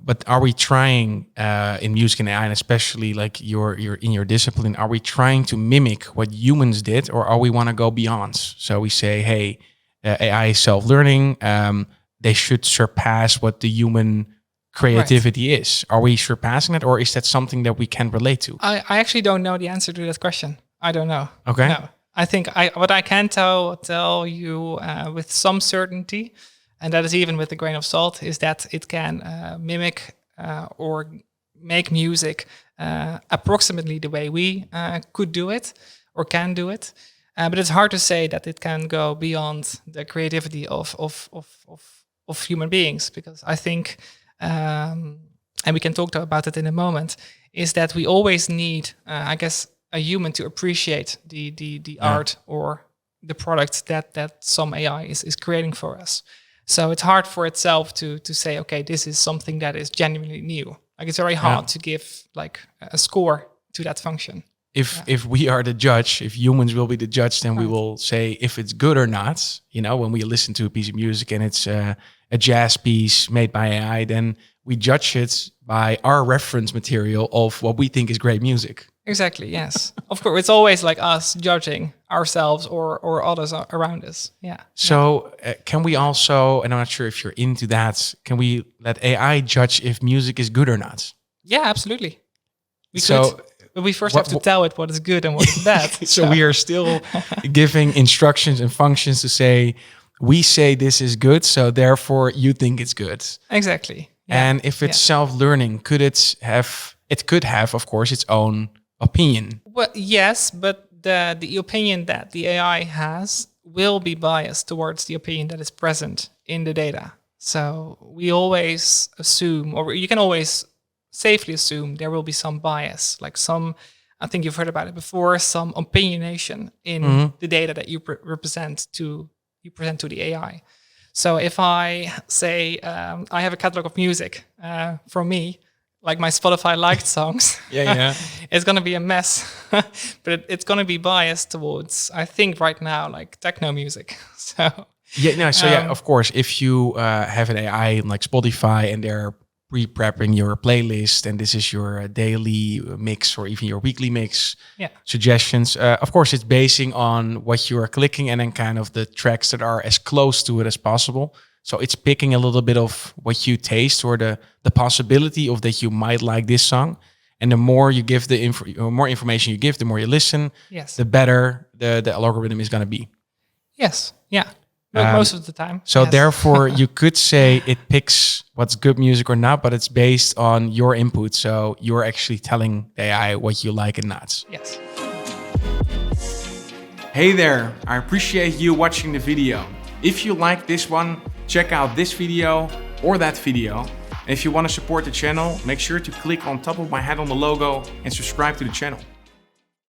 But are we trying in music and AI, and especially like you're in your discipline, are we trying to mimic what humans did, or are we want to go beyond? So we say, hey, AI is self-learning. They should surpass what the human creativity is. Are we surpassing it, or is that something that we can relate to? I actually don't know the answer to that question. I don't know. Okay. No. I think what I can tell you with some certainty, and that is even with a grain of salt, is that it can mimic or make music approximately the way we could do it or can do it. But it's hard to say that it can go beyond the creativity of human beings, because I think, and we can talk about it in a moment, is that we always need, I guess, a human to appreciate the art or the product that some AI is creating for us. So it's hard for itself to say, okay, this is something that is genuinely new. Like, it's very hard to give like a score to that function. If we are the judge, if humans will be the judge, then we will say if it's good or not. You know, when we listen to a piece of music and it's a jazz piece made by AI, then we judge it by our reference material of what we think is great music. Exactly, yes. Of course, it's always like us judging ourselves or others around us. Yeah. So can we also, and I'm not sure if you're into that, can we let AI judge if music is good or not? Yeah, absolutely. We could. But we first have to tell it what is good and what is bad. So we are still giving instructions and functions to say, we say this is good, so therefore you think it's good. Exactly. Yeah. And if it's self-learning, could it could have, of course, its own opinion? Well, yes, but the opinion that the AI has will be biased towards the opinion that is present in the data. So we always assume, or you can always safely assume, there will be some bias, like some, I think you've heard about it before, some opinionation in the data that you present to the AI. So if I say I have a catalog of music from me, like my Spotify liked songs, it's going to be a mess, but it's going to be biased towards, I think right now, like techno music. So of course, if you have an AI like Spotify and they're pre-prepping your playlist and this is your daily mix or even your weekly mix suggestions, of course it's basing on what you are clicking and then kind of the tracks that are as close to it as possible. So it's picking a little bit of what you taste or the possibility of that you might like this song. And the more you give more information you give, the more you listen, the better the algorithm is going to be. Yes. Yeah. Most of the time. So therefore, you could say it picks what's good music or not, but it's based on your input. So you're actually telling the AI what you like and not. Yes. Hey there, I appreciate you watching the video. If you like this one, check out this video or that video. And if you want to support the channel, make sure to click on top of my head on the logo and subscribe to the channel.